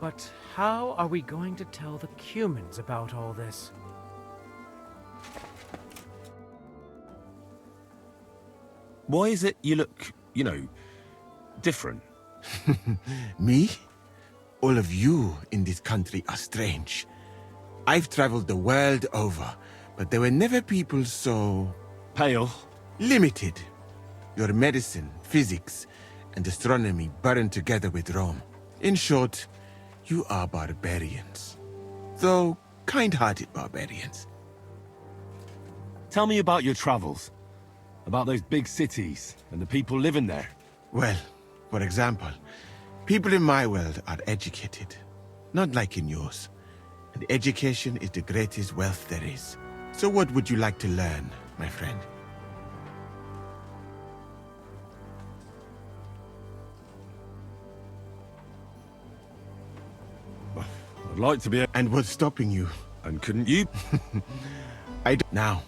But how are we going to tell the humans about all this? Why is it you look, different? Me? All of you in this country are strange. I've traveled the world over, but there were never people so... Pale. limited. Your medicine, physics, and astronomy burned together with Rome. In short, you are barbarians. Though kind-hearted barbarians. Tell me about your travels. About those big cities and the people living there. Well, for example, people in my world are educated. Not like in yours. And education is the greatest wealth there is. So what would you like to learn, my friend? I'd like to be... And what's stopping you? And couldn't you? I do now.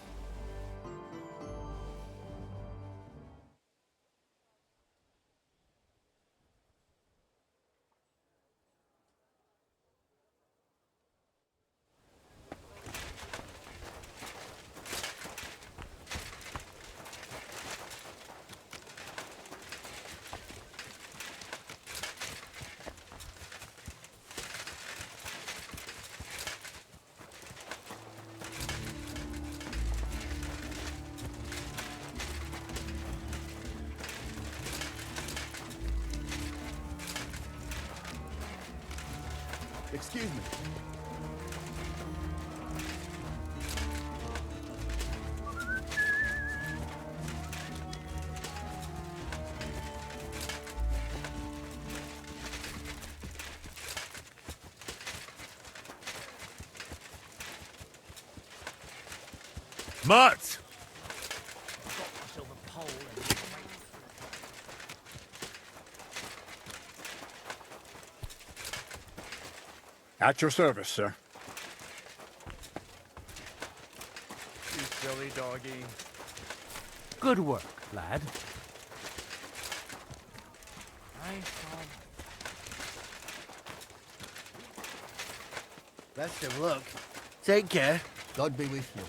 Excuse me. Mutt! At your service, sir. You silly doggy. Good work, lad. Best of luck. Take care. God be with you.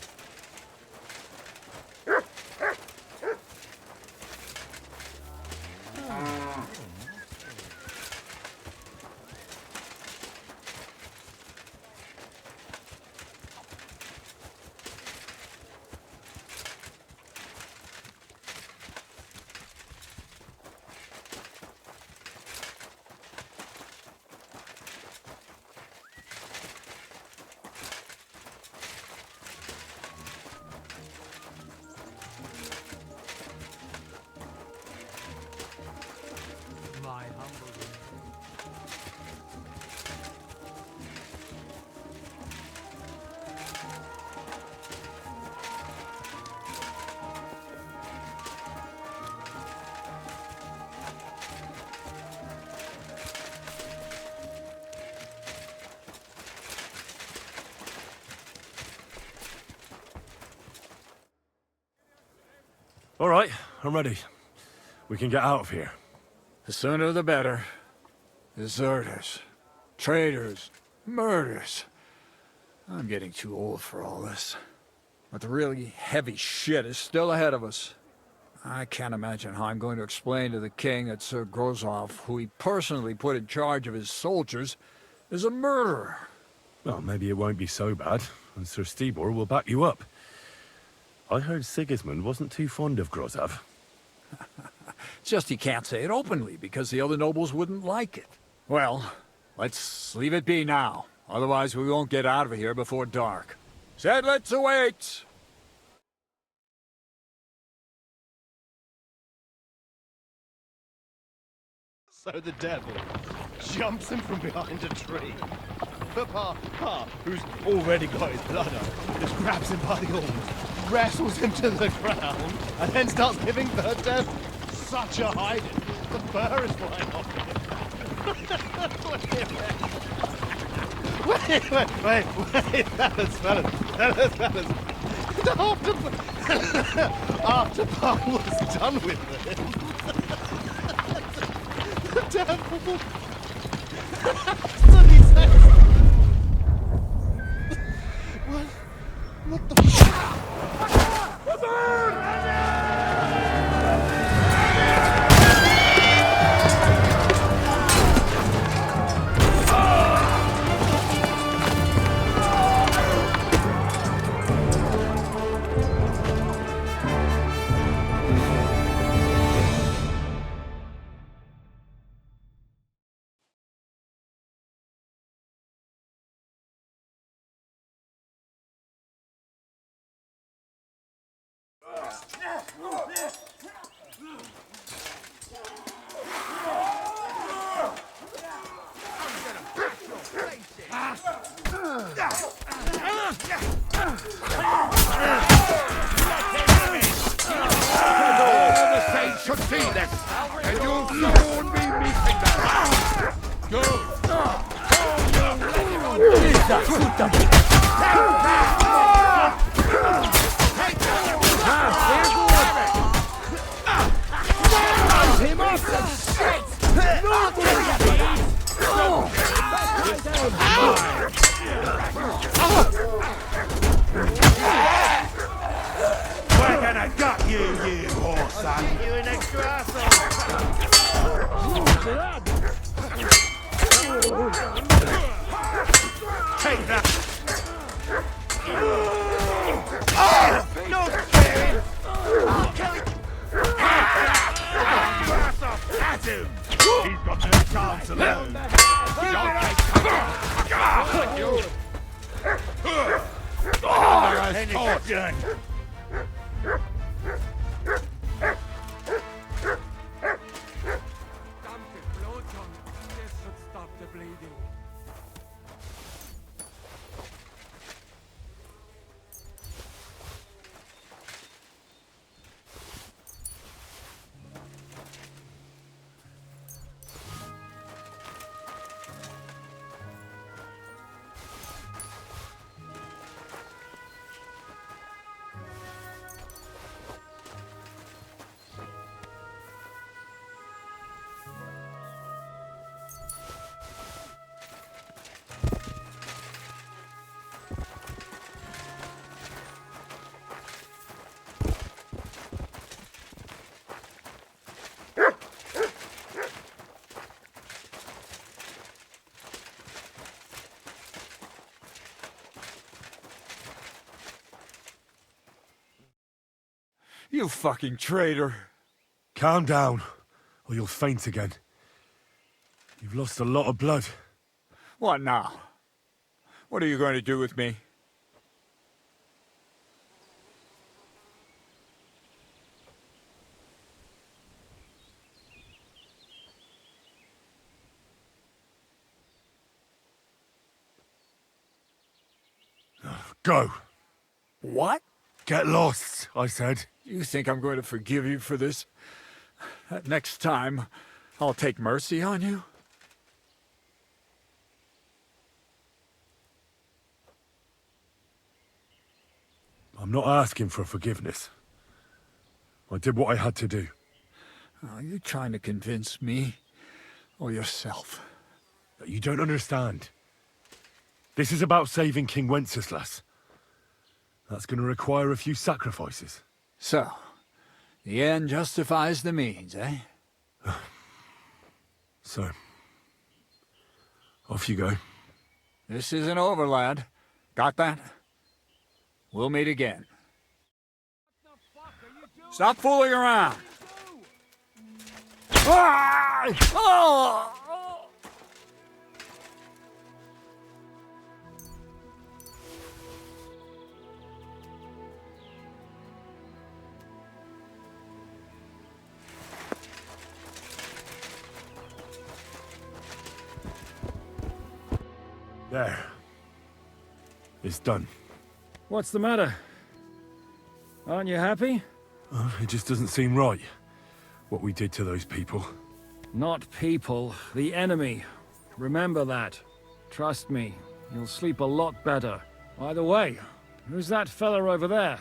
My humble All right, I'm ready. We can get out of here. The sooner the better. Deserters, traitors, murders. I'm getting too old for all this. But the really heavy shit is still ahead of us. I can't imagine how I'm going to explain to the king that Sir Grozov, who he personally put in charge of his soldiers, is a murderer. Well, maybe it won't be so bad, and Sir Stibor will back you up. I heard Sigismund wasn't too fond of Grozov. It's just he can't say it openly because the other nobles wouldn't like it. Well, let's leave it be now. Otherwise we won't get out of here before dark. Said let's await! So the devil jumps him from behind a tree. But Pa, who's already got his blood up, just grabs him by the arms, wrestles him to the ground, and then starts giving the devil such a hiding. The fur is flying off him. Wait, fellas. After Pa was done with him, the devil Bloody text! What? What the fuck? Should see this, and you'll soon be meeting them. Good. We're gonna gut you, you horse son. You an extra asshole. Take that. No sparing! At him. He's got no chance to learn. Don't take cover. You. Any fortune. This should stop the bleeding. You fucking traitor. Calm down, or you'll faint again. You've lost a lot of blood. What now? What are you going to do with me? Go. What? Get lost, I said. You think I'm going to forgive you for this? Next time, I'll take mercy on you? I'm not asking for forgiveness. I did what I had to do. Are you trying to convince me or yourself? You don't understand. This is about saving King Wenceslas. That's going to require a few sacrifices. So, the end justifies the means, eh? So, off you go. This isn't over, lad. Got that? We'll meet again. Stop fooling around! Ah! Oh! There. It's done. What's the matter? Aren't you happy? It just doesn't seem right, what we did to those people. Not people, the enemy. Remember that. Trust me, you'll sleep a lot better. By the way, who's that fella over there?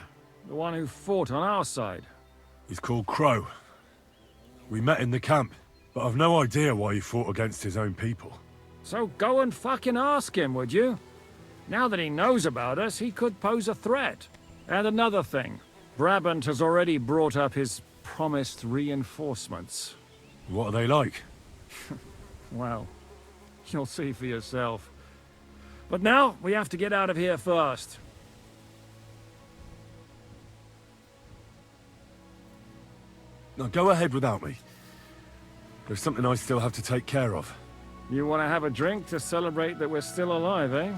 The one who fought on our side? He's called Crow. We met in the camp, but I've no idea why he fought against his own people. So go and fucking ask him, would you? Now that he knows about us, he could pose a threat. And another thing, Brabant has already brought up his promised reinforcements. What are they like? Well, you'll see for yourself. But now, we have to get out of here first. Now go ahead without me. There's something I still have to take care of. You want to have a drink to celebrate that we're still alive, eh?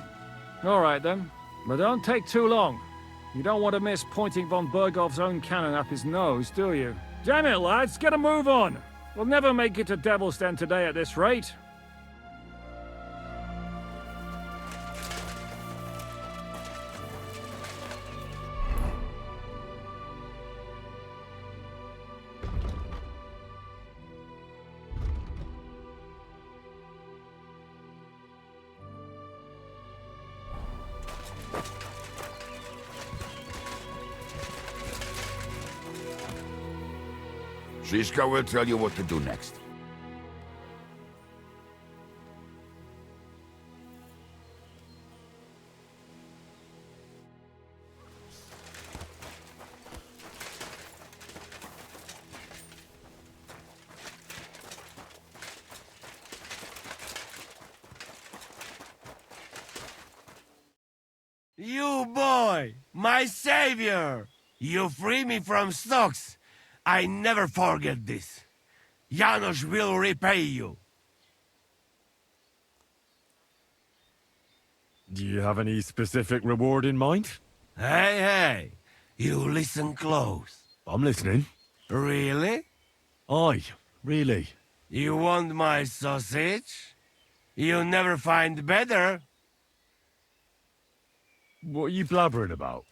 All right then, but don't take too long. You don't want to miss pointing von Bergov's own cannon up his nose, do you? Damn it, lads, get a move on! We'll never make it to Devil's Den today at this rate. Shishka will tell you what to do next. You boy, my savior! You free me from stocks. I never forget this. Janos will repay you. Do you have any specific reward in mind? Hey, you listen close. I'm listening. Really? Aye, really. You want my sausage? You'll never find better. What are you blabbering about?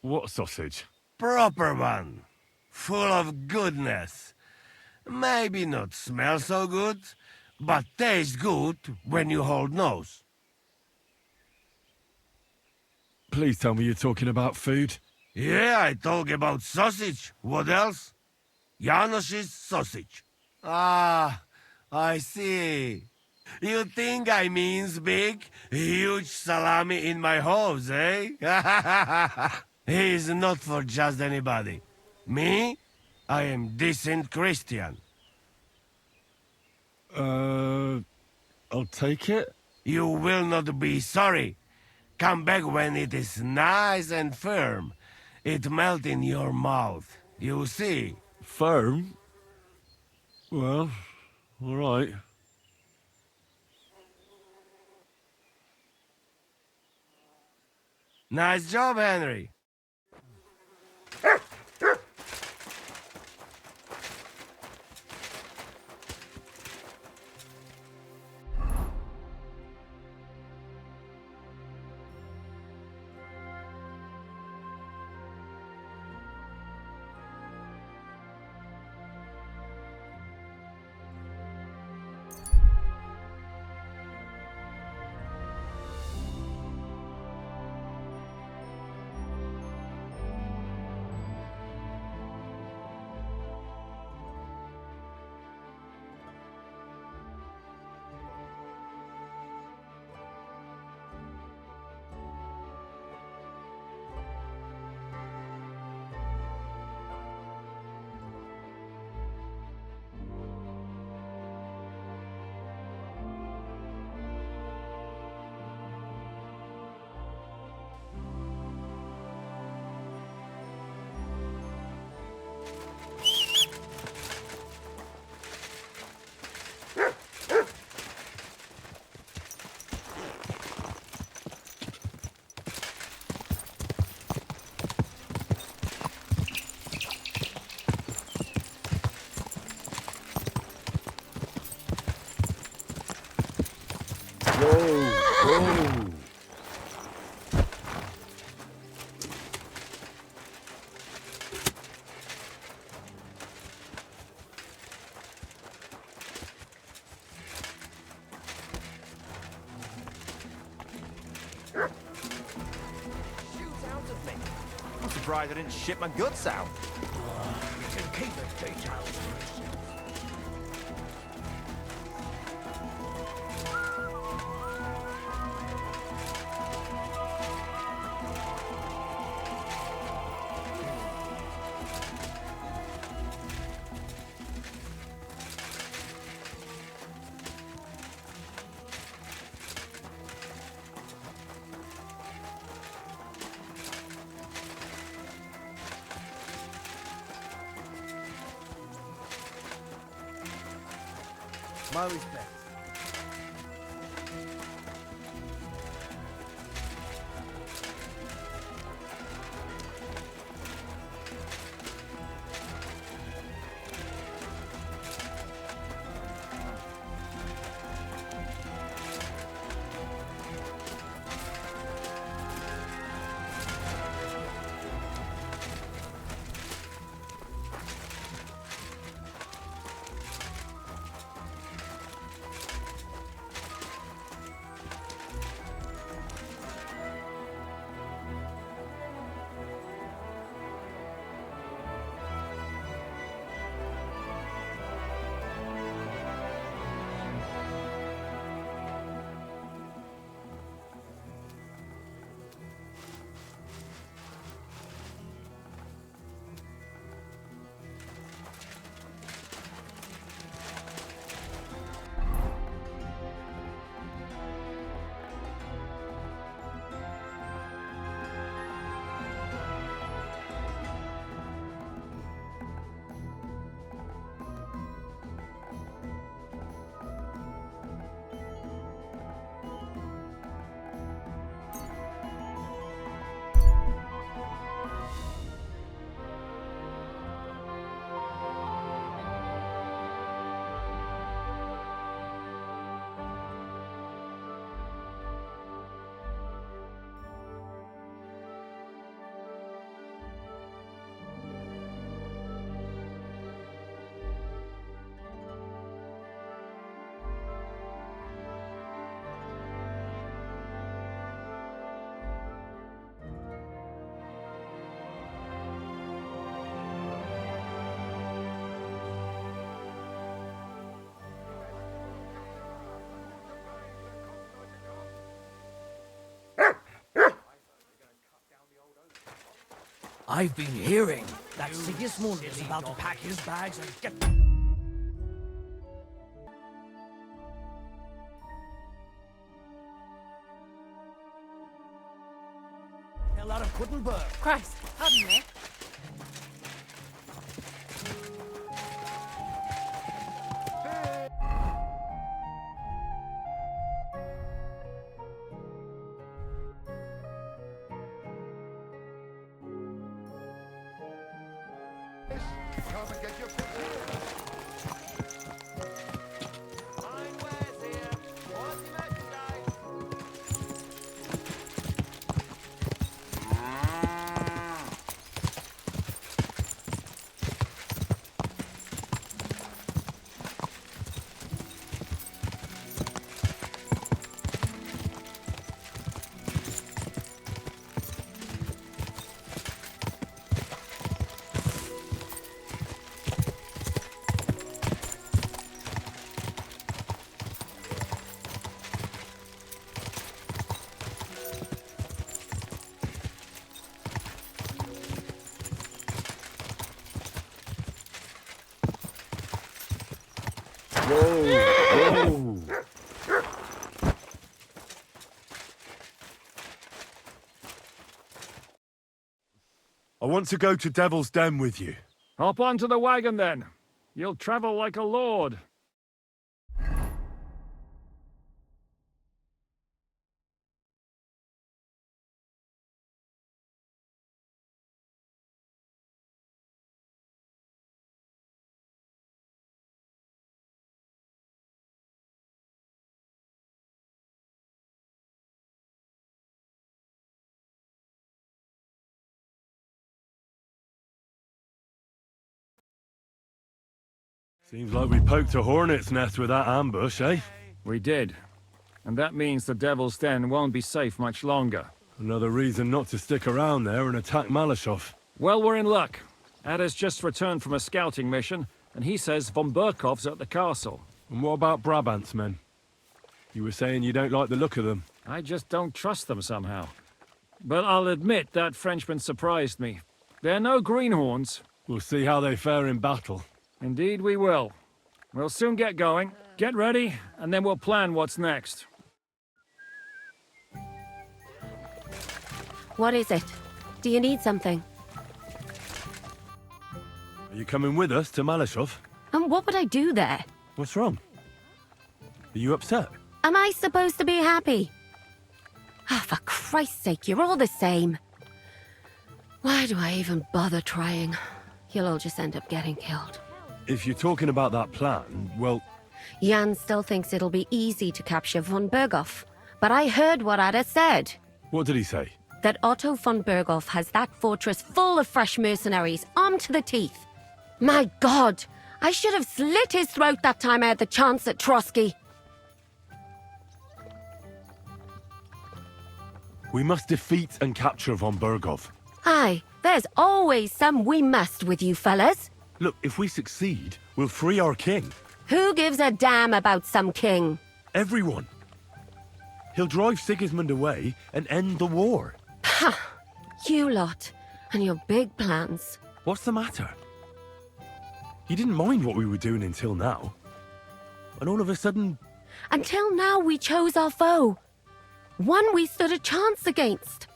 What sausage? Proper one. Full of goodness. Maybe not smell so good, but taste good when you hold nose. Please tell me you're talking about food. Yeah, I talk about sausage. What else? Janos's sausage. Ah, I see. You think I means big, huge salami in my hose, eh? He's not for just anybody. Me? I am decent Christian. I'll take it. You will not be sorry. Come back when it is nice and firm. It melt in your mouth. You see. Firm? Well, all right. Nice job, Henry. I'm surprised I didn't shit my guts out. Keep the details. My respects. I've been hearing that Sigismund is about to pack his bags and get... hell out of Kuttenberg. Christ, pardon me. Come and get your picture. Fine wares here. Quality merchandise. Whoa! I want to go to Devil's Den with you. Hop onto the wagon then. You'll travel like a lord. Seems like we poked a hornet's nest with that ambush, eh? We did. And that means the Devil's Den won't be safe much longer. Another reason not to stick around there and attack Malashov. Well, we're in luck. Ada's just returned from a scouting mission, and he says von Burkov's at the castle. And what about Brabant's men? You were saying you don't like the look of them. I just don't trust them somehow. But I'll admit that Frenchman surprised me. They're no greenhorns. We'll see how they fare in battle. Indeed we will. We'll soon get going. Get ready, and then we'll plan what's next. What is it? Do you need something? Are you coming with us to Malashov? And what would I do there? What's wrong? Are you upset? Am I supposed to be happy? Ah, for Christ's sake, you're all the same. Why do I even bother trying? You'll all just end up getting killed. If you're talking about that plan, well, Jan still thinks it'll be easy to capture von Berghoff, but I heard what Ada said. what did he say? That Otto von Berghoff has that fortress full of fresh mercenaries, armed to the teeth. My God, I should have slit his throat that time I had the chance at Trotsky. We must defeat and capture von Berghoff. Aye, there's always some we must with you fellas. Look, if we succeed, we'll free our king. Who gives a damn about some king? Everyone. He'll drive Sigismund away and end the war. Ha! You lot, and your big plans. What's the matter? You didn't mind what we were doing until now. And all of a sudden... Until now we chose our foe. One we stood a chance against.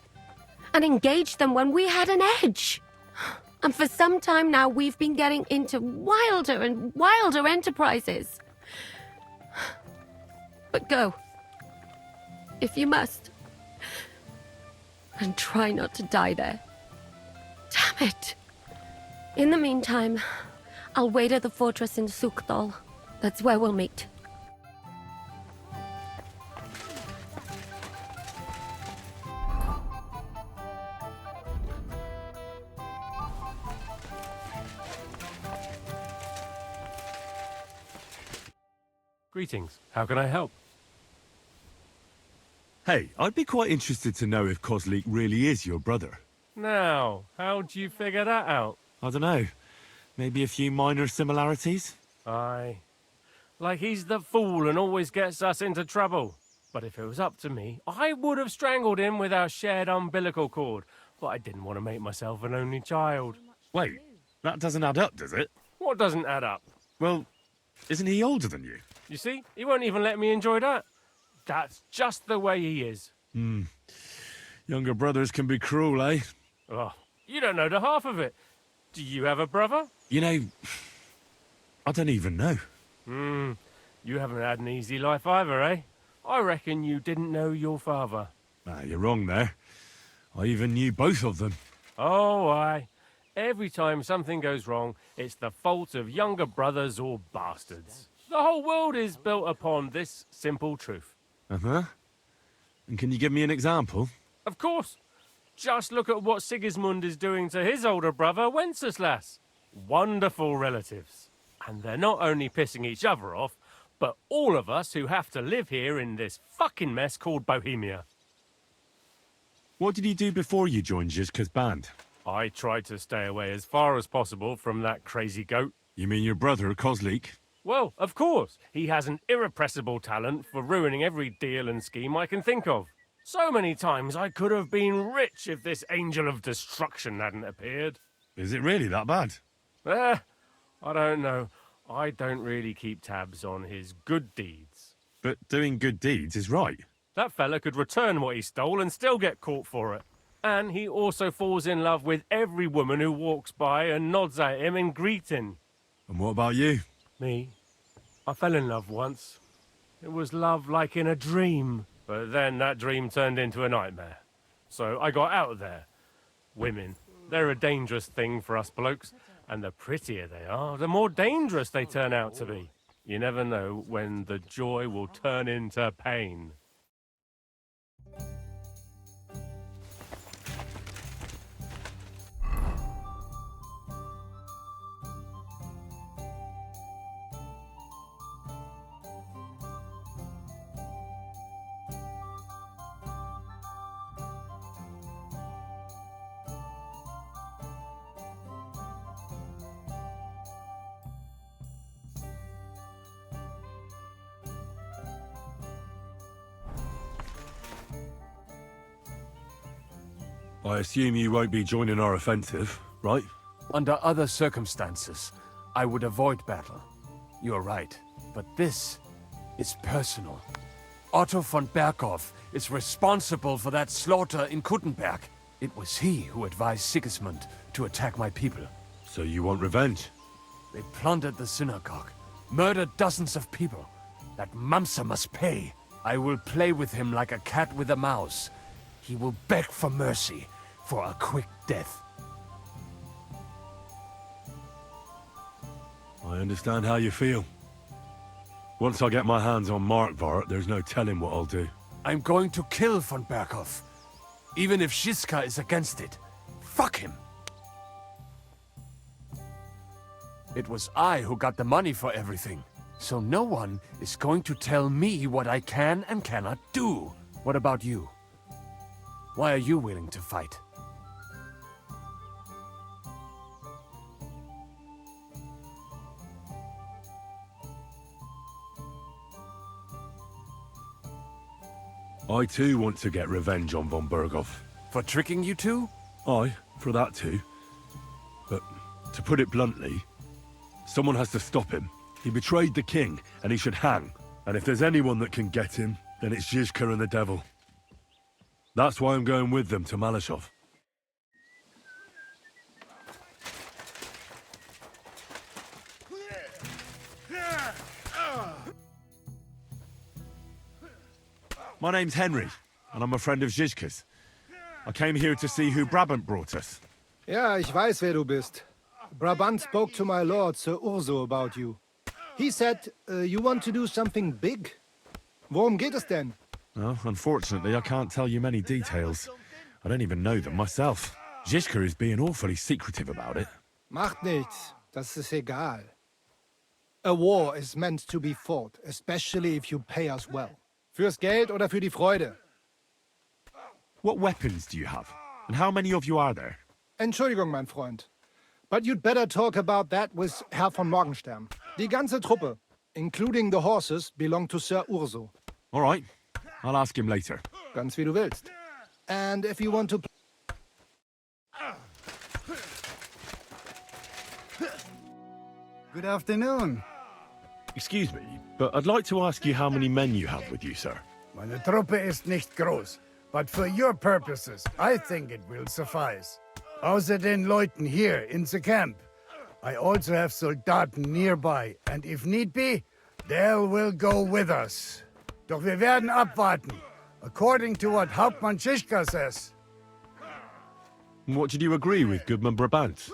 And engaged them when we had an edge. And for some time now we've been getting into wilder and wilder enterprises. But go. If you must. And try not to die there. Damn it. In the meantime, I'll wait at the fortress in Sukdal. That's where we'll meet. Greetings. How can I help? Hey, I'd be quite interested to know if Kozlik really is your brother. Now, how'd you figure that out? I don't know. Maybe a few minor similarities? Aye. Like he's the fool and always gets us into trouble. But if it was up to me, I would have strangled him with our shared umbilical cord. But I didn't want to make myself an only child. Wait, that doesn't add up, does it? What doesn't add up? Well, isn't he older than you? You see, he won't even let me enjoy that. That's just the way he is. Younger brothers can be cruel, eh? Oh, you don't know the half of it. Do you have a brother? You know, I don't even know. You haven't had an easy life either, eh? I reckon you didn't know your father. Ah, you're wrong there. I even knew both of them. Oh, aye. Every time something goes wrong, it's the fault of younger brothers or bastards. The whole world is built upon this simple truth. Uh-huh. And can you give me an example? Of course. Just look at what Sigismund is doing to his older brother, Wenceslas. Wonderful relatives. And they're not only pissing each other off, but all of us who have to live here in this fucking mess called Bohemia. What did you do before you joined Zizka's band? I tried to stay away as far as possible from that crazy goat. You mean your brother, Kozlik? Well, of course. He has an irrepressible talent for ruining every deal and scheme I can think of. So many times I could have been rich if this angel of destruction hadn't appeared. Is it really that bad? I don't know. I don't really keep tabs on his good deeds. But doing good deeds is right. That fella could return what he stole and still get caught for it. And he also falls in love with every woman who walks by and nods at him in greeting. And what about you? Me? I fell in love once. It was love like in a dream. But then that dream turned into a nightmare. So I got out of there. Women, they're a dangerous thing for us blokes. And the prettier they are, the more dangerous they turn out to be. You never know when the joy will turn into pain. I assume you won't be joining our offensive, right? Under other circumstances, I would avoid battle. You're right, but this is personal. Otto von Berghoff is responsible for that slaughter in Kuttenberg. It was he who advised Sigismund to attack my people. So you want revenge? They plundered the synagogue, murdered dozens of people, That Mamsa must pay. I will play with him like a cat with a mouse. He will beg for mercy, for a quick death. I understand how you feel. Once I get my hands on Markvart, there's no telling what I'll do. I'm going to kill von Berghoff. Even if Shiska is against it. Fuck him! It was I who got the money for everything. So no one is going to tell me what I can and cannot do. What about you? Why are you willing to fight? I too want to get revenge on von Berghoff. For tricking you two? Aye, for that too. But, to put it bluntly, someone has to stop him. He betrayed the king, and he should hang. And if there's anyone that can get him, then it's Zizka and the devil. That's why I'm going with them to Malashov. My name's Henry, and I'm a friend of Zizka's. I came here to see who Brabant brought us. Ja, ich weiß, wer du bist. Brabant spoke to my lord, Sir Urso, about you. He said you want to do something big. Worum geht es denn? Well, unfortunately, I can't tell you many details. I don't even know them myself. Zizka is being awfully secretive about it. Macht nichts. Das ist egal. A war is meant to be fought, especially if you pay us well. Fürs Geld oder für die Freude? What weapons do you have? And how many of you are there? Entschuldigung, mein Freund. But you'd better talk about that with Herr von Morgenstern. Die ganze Truppe, including the horses, belong to Sir Urso. All right. I'll ask him later. Ganz wie du willst. And if you want to... Good afternoon. Excuse me, but I'd like to ask you how many men you have with you, sir. Meine Truppe ist nicht groß, but for your purposes, I think it will suffice. Außer den Leuten here in the camp, I also have Soldaten nearby, and if need be, they will go with us. Doch wir werden abwarten, according to what Hauptmann Schischka says. What did you agree with Goodman Brabant?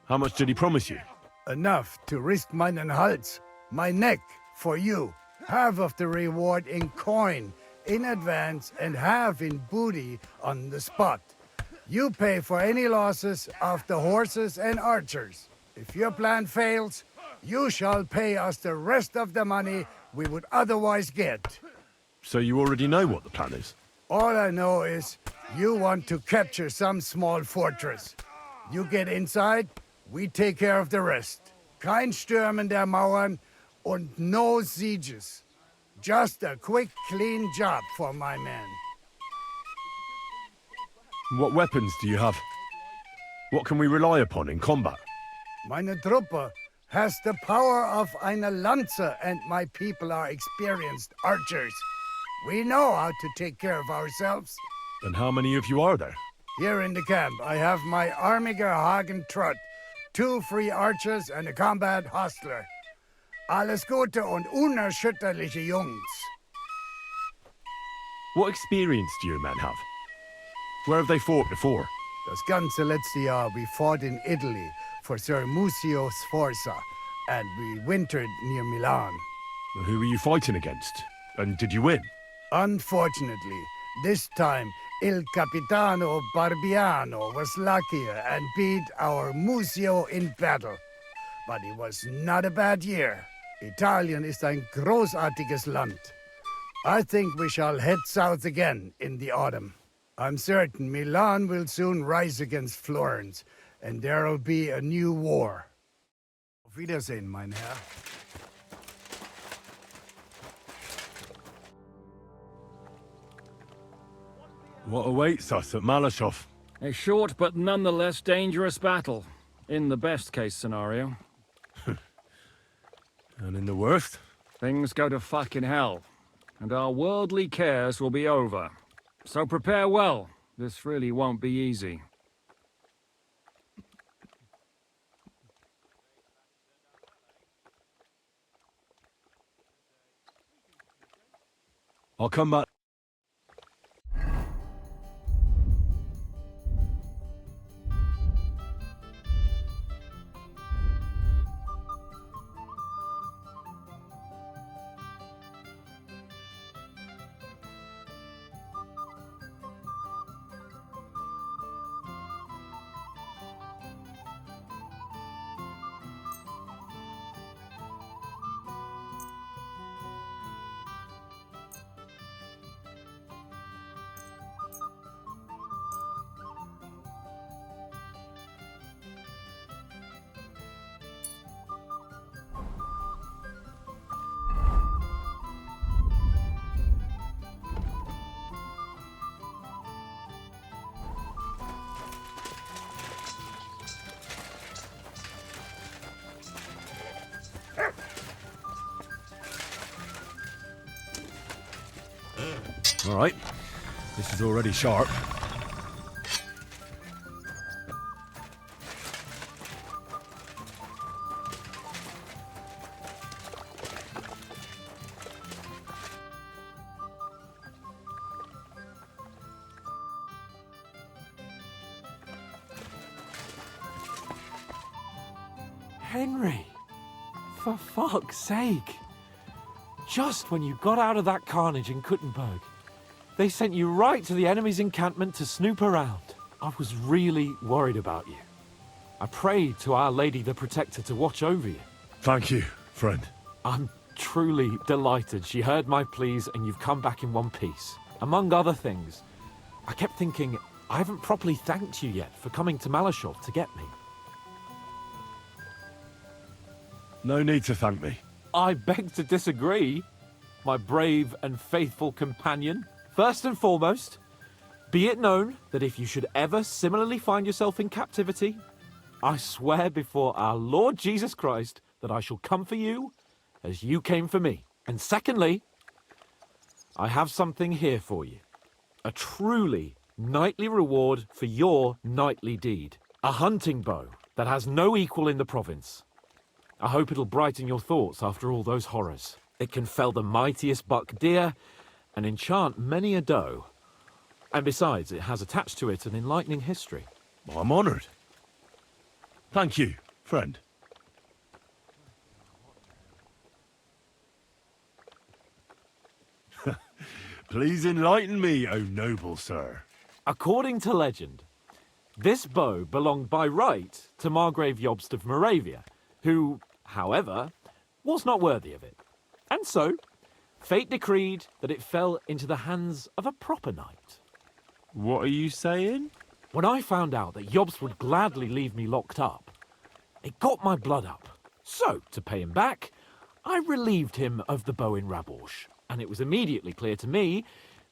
How much did he promise you? Enough to risk meinen Hals, my neck, for you. Half of the reward in coin, in advance, and half in booty on the spot. You pay for any losses of the horses and archers. If your plan fails, you shall pay us the rest of the money we would otherwise get. So you already know what the plan is? All I know is you want to capture some small fortress. You get inside, we take care of the rest. Kein Stürmen der Mauern und no sieges. Just a quick, clean job for my men. What weapons do you have? What can we rely upon in combat? Meine Truppe has the power of eine Lanze, and my people are experienced archers. We know how to take care of ourselves. And how many of you are there? Here in the camp, I have my Armiger Hagen Trott, 2 free archers and a combat hostler. Alles Gute und unerschütterliche Jungs. What experience do your men have? Where have they fought before? Das ganze letzte Jahr we fought in Italy for Sir Musio Sforza, and we wintered near Milan. Who were you fighting against? And did you win? Unfortunately, this time Il Capitano Barbiano was luckier and beat our Musio in battle. But it was not a bad year. Italien ist ein großartiges Land. I think we shall head south again in the autumn. I'm certain Milan will soon rise against Florence, and there'll be a new war. Auf Wiedersehen, mein Herr. What awaits us at Malashov? A short but nonetheless dangerous battle, in the best case scenario. And in the worst? Things go to fucking hell, and our worldly cares will be over. So prepare well. This really won't be easy. I'll come back. All right, this is already sharp. Henry, for fuck's sake. Just when you got out of that carnage in Kuttenberg, they sent you right to the enemy's encampment to snoop around. I was really worried about you. I prayed to Our Lady the Protector to watch over you. Thank you, friend. I'm truly delighted she heard my pleas and you've come back in one piece. Among other things, I kept thinking, I haven't properly thanked you yet for coming to Malashov to get me. No need to thank me. I beg to disagree, my brave and faithful companion. First and foremost, be it known that if you should ever similarly find yourself in captivity, I swear before our Lord Jesus Christ that I shall come for you as you came for me. And secondly, I have something here for you. A truly knightly reward for your knightly deed. A hunting bow that has no equal in the province. I hope it'll brighten your thoughts after all those horrors. It can fell the mightiest buck deer and enchant many a doe. And besides, it has attached to it an enlightening history. Well, I'm honoured. Thank you, friend. Please enlighten me, O noble sir. According to legend, this bow belonged by right to Margrave Jobst of Moravia, who, however, was not worthy of it. And so, fate decreed that it fell into the hands of a proper knight. What are you saying? When I found out that Jobst would gladly leave me locked up, it got my blood up. So, to pay him back, I relieved him of the bow in Raborsch, and it was immediately clear to me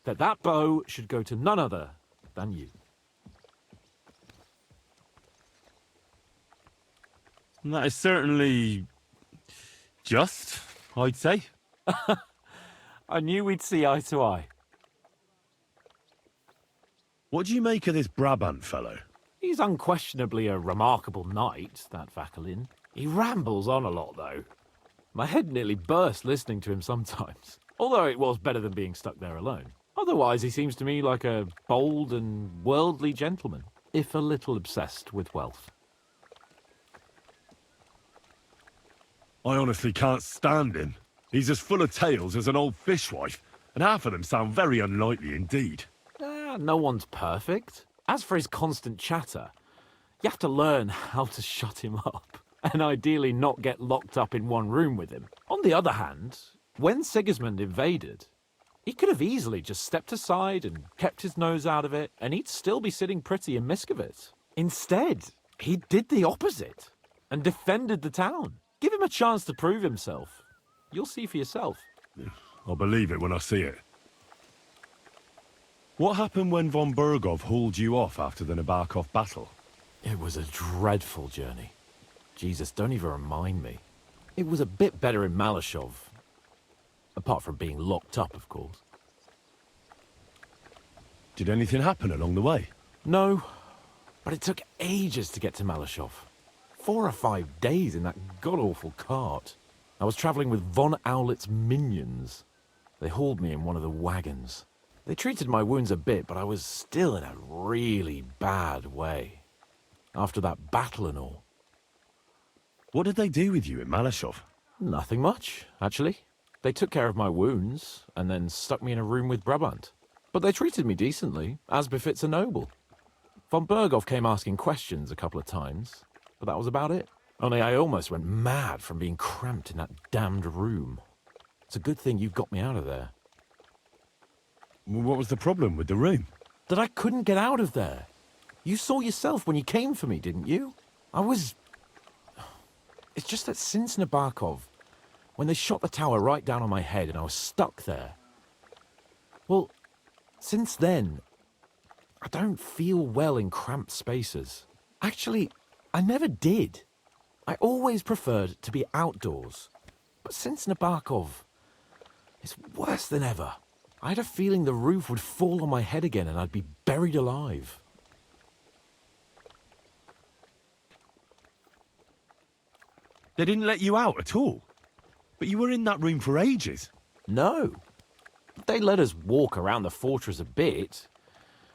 that that bow should go to none other than you. That is certainly just, I'd say. I knew we'd see eye to eye. What do you make of this Brabant fellow? He's unquestionably a remarkable knight, that Vakelin. He rambles on a lot, though. My head nearly burst listening to him sometimes. Although it was better than being stuck there alone. Otherwise, he seems to me like a bold and worldly gentleman, if a little obsessed with wealth. I honestly can't stand him. He's as full of tales as an old fishwife, and half of them sound very unlikely indeed. No one's perfect. As for his constant chatter, you have to learn how to shut him up, and ideally not get locked up in one room with him. On the other hand, when Sigismund invaded, he could have easily just stepped aside and kept his nose out of it, and he'd still be sitting pretty in Miskovitz. Instead, he did the opposite and defended the town. Give him a chance to prove himself. You'll see for yourself. I'll believe it when I see it. What happened when von Bergov hauled you off after the Nabokov battle? It was a dreadful journey. Jesus, don't even remind me. It was a bit better in Malashov. Apart from being locked up, of course. Did anything happen along the way? No, but it took ages to get to Malashov. 4 or 5 days in that god-awful cart. I was travelling with von Owlet's minions. They hauled me in one of the wagons. They treated my wounds a bit, but I was still in a really bad way. After that battle and all. What did they do with you in Malashov? Nothing much, actually. They took care of my wounds, and then stuck me in a room with Brabant. But they treated me decently, as befits a noble. Von Berghoff came asking questions a couple of times, but that was about it. Only I almost went mad from being cramped in that damned room. It's a good thing you got me out of there. What was the problem with the room? That I couldn't get out of there. You saw yourself when you came for me, didn't you? It's just that since Nabokov, when they shot the tower right down on my head and I was stuck there. Well, since then, I don't feel well in cramped spaces. Actually, I never did. I always preferred to be outdoors. But since Nabokov, it's worse than ever. I had a feeling the roof would fall on my head again and I'd be buried alive. They didn't let you out at all? But you were in that room for ages. No. They let us walk around the fortress a bit.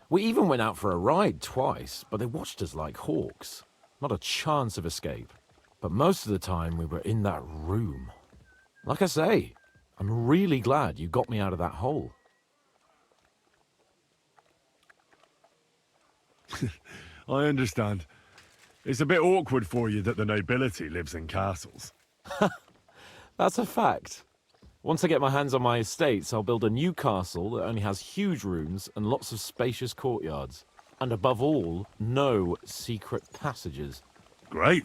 We even went out for a ride twice, but they watched us like hawks. Not a chance of escape. But most of the time we were in that room. Like I say, I'm really glad you got me out of that hole. I understand. It's a bit awkward for you that the nobility lives in castles. That's a fact. Once I get my hands on my estates, I'll build a new castle that only has huge rooms and lots of spacious courtyards. And above all, no secret passages. Great.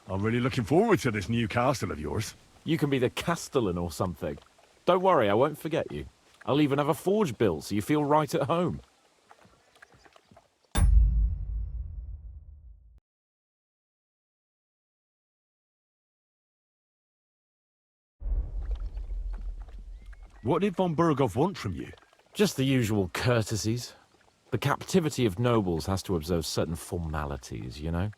I'm really looking forward to this new castle of yours. You can be the castellan or something. Don't worry, I won't forget you. I'll even have a forge built so you feel right at home. What did von Berghoff want from you? Just the usual courtesies. The captivity of nobles has to observe certain formalities, you know?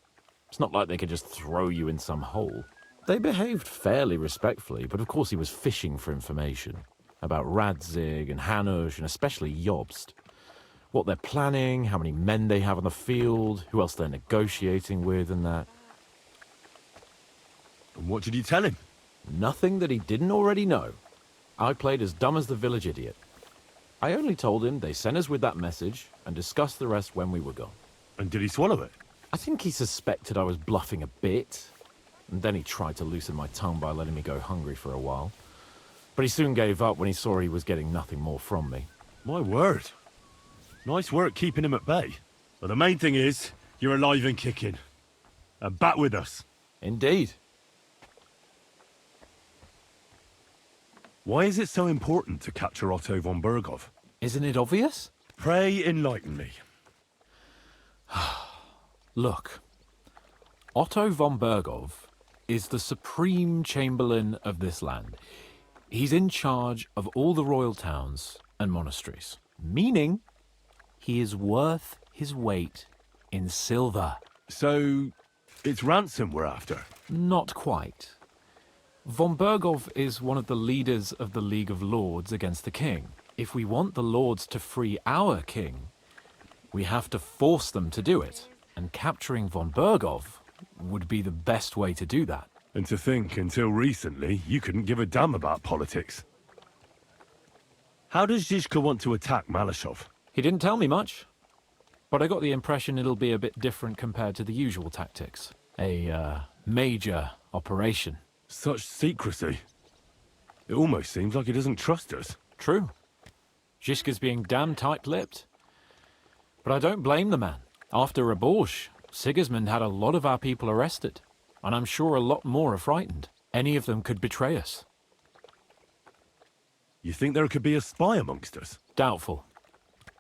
It's not like they could just throw you in some hole. They behaved fairly respectfully, but of course he was fishing for information. About Radzig and Hanush, and especially Jobst. What they're planning, how many men they have on the field, who else they're negotiating with and that. And what did you tell him? Nothing that he didn't already know. I played as dumb as the village idiot. I only told him they sent us with that message and discussed the rest when we were gone. And did he swallow it? I think he suspected I was bluffing a bit. And then he tried to loosen my tongue by letting me go hungry for a while. But he soon gave up when he saw he was getting nothing more from me. My word. Nice work keeping him at bay. But the main thing is, you're alive and kicking. And back with us. Indeed. Why is it so important to capture Otto von Berghoff? Isn't it obvious? Pray enlighten me. Look, Otto von Berghoff is the supreme chamberlain of this land. He's in charge of all the royal towns and monasteries, meaning he is worth his weight in silver. So, it's ransom we're after? Not quite. Von Berghoff is one of the leaders of the League of Lords against the king. If we want the lords to free our king, we have to force them to do it. And capturing von Berghoff would be the best way to do that. And to think, until recently, you couldn't give a damn about politics. How does Zizka want to attack Malashov? He didn't tell me much, but I got the impression it'll be a bit different compared to the usual tactics. A major operation. Such secrecy. It almost seems like he doesn't trust us. True. Zizka's being damn tight-lipped. But I don't blame the man. After Raborsch, Sigismund had a lot of our people arrested, and I'm sure a lot more are frightened. Any of them could betray us. You think there could be a spy amongst us? Doubtful.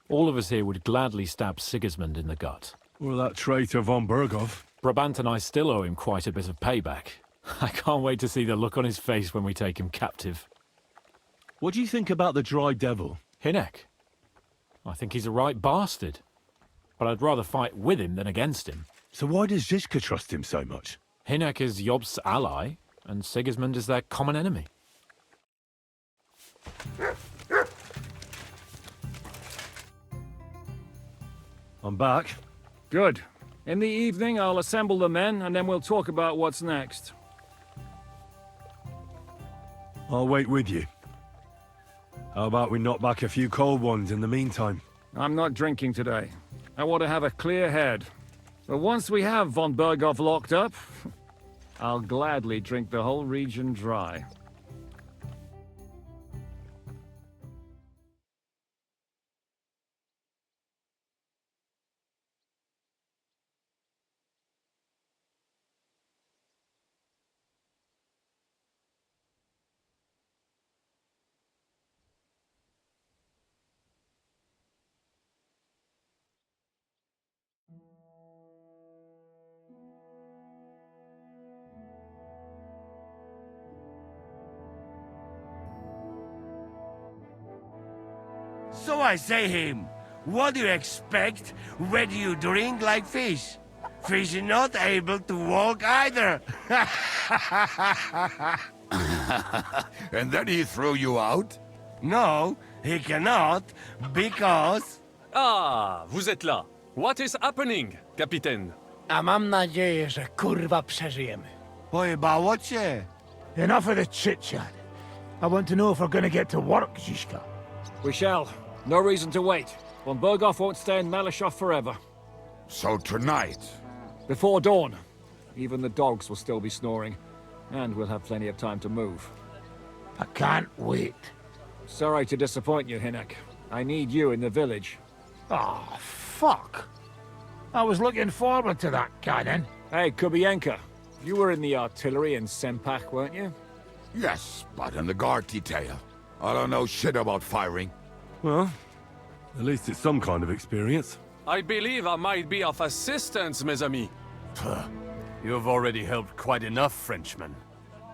All of us here would gladly stab Sigismund in the gut. Or that traitor von Berghoff. Brabant and I still owe him quite a bit of payback. I can't wait to see the look on his face when we take him captive. What do you think about the Dry Devil? Hinek? I think he's a right bastard. But I'd rather fight with him than against him. So why does Zizka trust him so much? Hinek is Jobst's ally, and Sigismund is their common enemy. I'm back. Good. In the evening, I'll assemble the men, and then we'll talk about what's next. I'll wait with you. How about we knock back a few cold ones in the meantime? I'm not drinking today. I want to have a clear head. But once we have von Berghoff locked up, I'll gladly drink the whole region dry. So I say him, what do you expect when you drink like fish? Fish are not able to walk either. And then he threw you out? No, he cannot, because... Ah, vous êtes là. What is happening, Capitaine? A mam nadzieję, że kurwa przeżyjemy. Pojebało cię. Enough of the chit-chat. I want to know if we're gonna get to work, Zizka. We shall. No reason to wait. Von Berghoff won't stay in Malashov forever. So tonight? Before dawn. Even the dogs will still be snoring. And we'll have plenty of time to move. I can't wait. Sorry to disappoint you, Hinek. I need you in the village. Oh, fuck. I was looking forward to that, cannon. Hey, Kubienka. You were in the artillery in Sempak, weren't you? Yes, but in the guard detail. I don't know shit about firing. Well, at least it's some kind of experience. I believe I might be of assistance, mes amis. You've already helped quite enough, Frenchmen.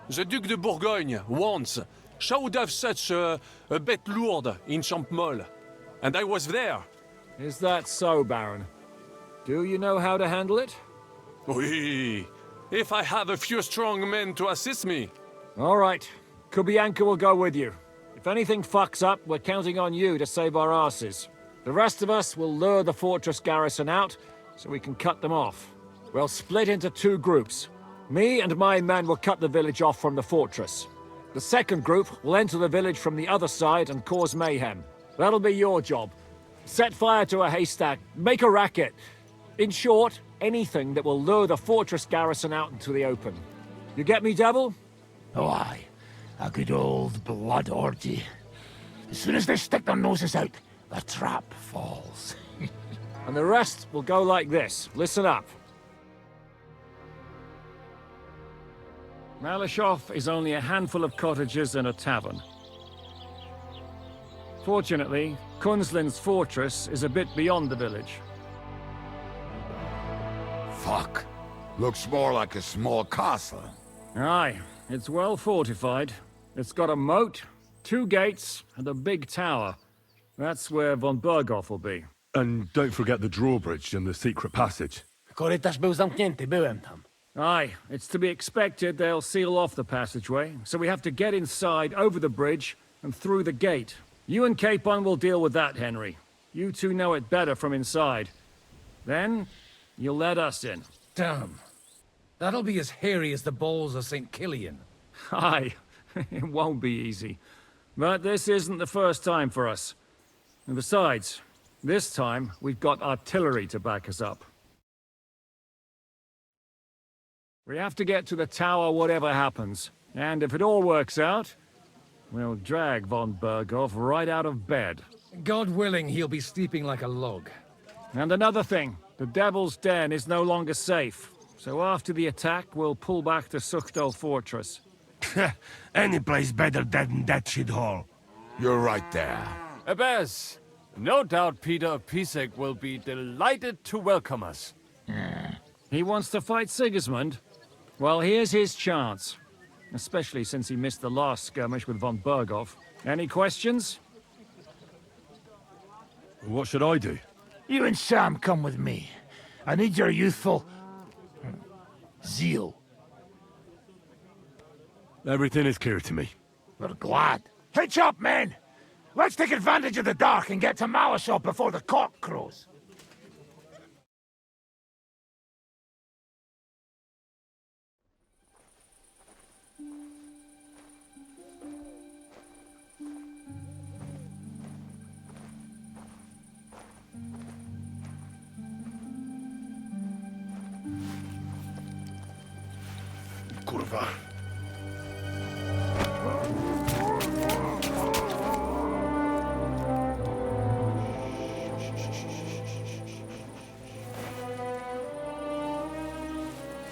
The Duc de Bourgogne, once, showed off such a bête lourde in Champmol. And I was there. Is that so, Baron? Do you know how to handle it? Oui. If I have a few strong men to assist me. All right. Kubianka will go with you. If anything fucks up, we're counting on you to save our asses. The rest of us will lure the fortress garrison out, so we can cut them off. We'll split into two groups. Me and my men will cut the village off from the fortress. The second group will enter the village from the other side and cause mayhem. That'll be your job. Set fire to a haystack, make a racket. In short, anything that will lure the fortress garrison out into the open. You get me, Devil? Oh, aye. A good old blood orgy. As soon as they stick their noses out, the trap falls. And the rest will go like this. Listen up. Malashov is only a handful of cottages and a tavern. Fortunately, Kunzlin's fortress is a bit beyond the village. Fuck. Looks more like a small castle. Aye, it's well fortified. It's got a moat, 2 gates, and a big tower. That's where von Berghoff will be. And don't forget the drawbridge and the secret passage. Korytarz był zamknięty, byłem tam. Aye, it's to be expected they'll seal off the passageway, so we have to get inside, over the bridge, and through the gate. You and Capon will deal with that, Henry. You two know it better from inside. Then, you'll let us in. Damn. That'll be as hairy as the balls of St. Killian. Aye, it won't be easy. But this isn't the first time for us. And besides, this time we've got artillery to back us up. We have to get to the tower whatever happens. And if it all works out, we'll drag von Berghoff right out of bed. God willing, he'll be sleeping like a log. And another thing, the Devil's Den is no longer safe. So after the attack, we'll pull back to Sukhto Fortress. Any place better than that shithole. You're right there. Ebez, no doubt Peter of Pisek will be delighted to welcome us. He wants to fight Sigismund? Well, here's his chance. Especially since he missed the last skirmish with von Berghoff. Any questions? What should I do? You and Sam come with me. I need your youthful... zeal. Everything is clear to me. We're glad. Hitch up, men! Let's take advantage of the dark and get to Malashov before the cock crows. kurwa.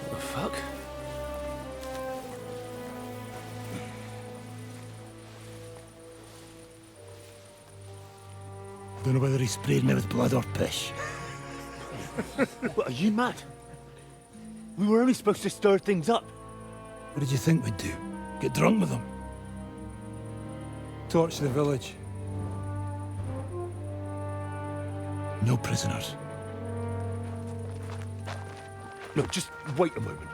What the fuck? Don't know whether he sprayed me with blood or piss. What, are you mad? We were only supposed to stir things up. What did you think we'd do? Get drunk with them? Torch the village. No prisoners. Look, just wait a moment.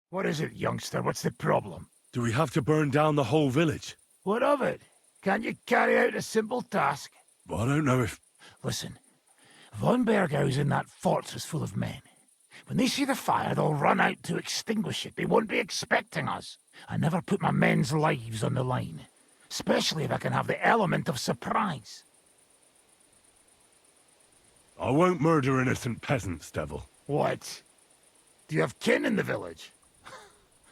What is it, youngster? What's the problem? Do we have to burn down the whole village? What of it? Can't you carry out a simple task? Well, I don't know if... Listen, von Bergau's in that fortress full of men. When they see the fire, they'll run out to extinguish it. They won't be expecting us. I never put my men's lives on the line, especially if I can have the element of surprise. I won't murder innocent peasants, Devil. What? Do you have kin in the village?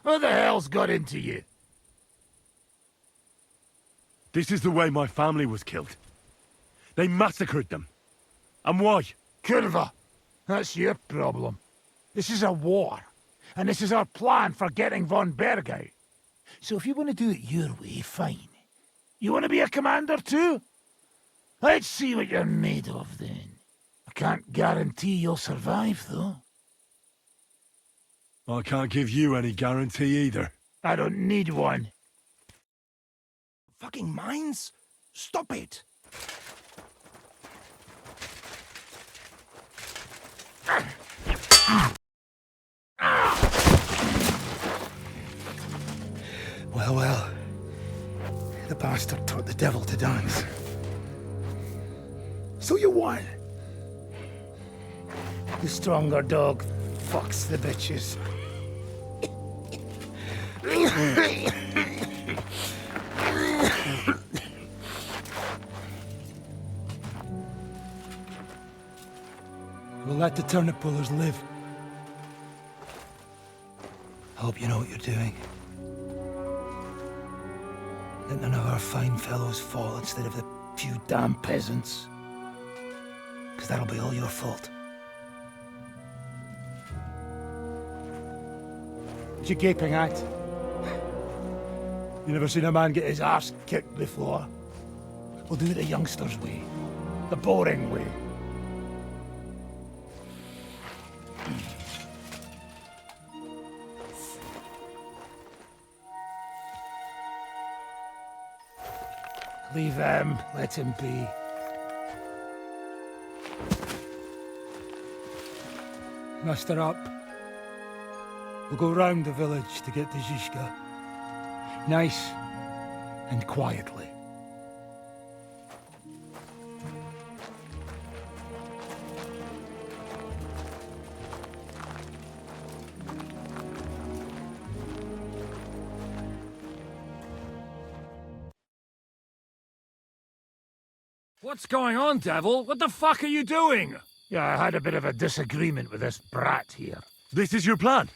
Who the hell's got into you? This is the way my family was killed. They massacred them. And why? Kurva, that's your problem. This is a war, and this is our plan for getting von Bergau. So if you want to do it your way, fine. You want to be a commander too? Let's see what you're made of then. I can't guarantee you'll survive, though. I can't give you any guarantee either. I don't need one. Fucking mines? Stop it! Well, well. The bastard taught the devil to dance. So you won. The stronger dog fucks the bitches. We'll let the turnip pullers live. Hope you know what you're doing. Let none of our fine fellows fall instead of the few damn peasants. Because that'll be all your fault. What you gaping at? You never seen a man get his arse kicked before? We'll do it the youngsters' way. The boring way. Leave him, let him be. Muster up. We'll go round the village to get to Zizka. Nice and quietly. What's going on, Devil? What the fuck are you doing? Yeah, I had a bit of a disagreement with this brat here. This is your plan?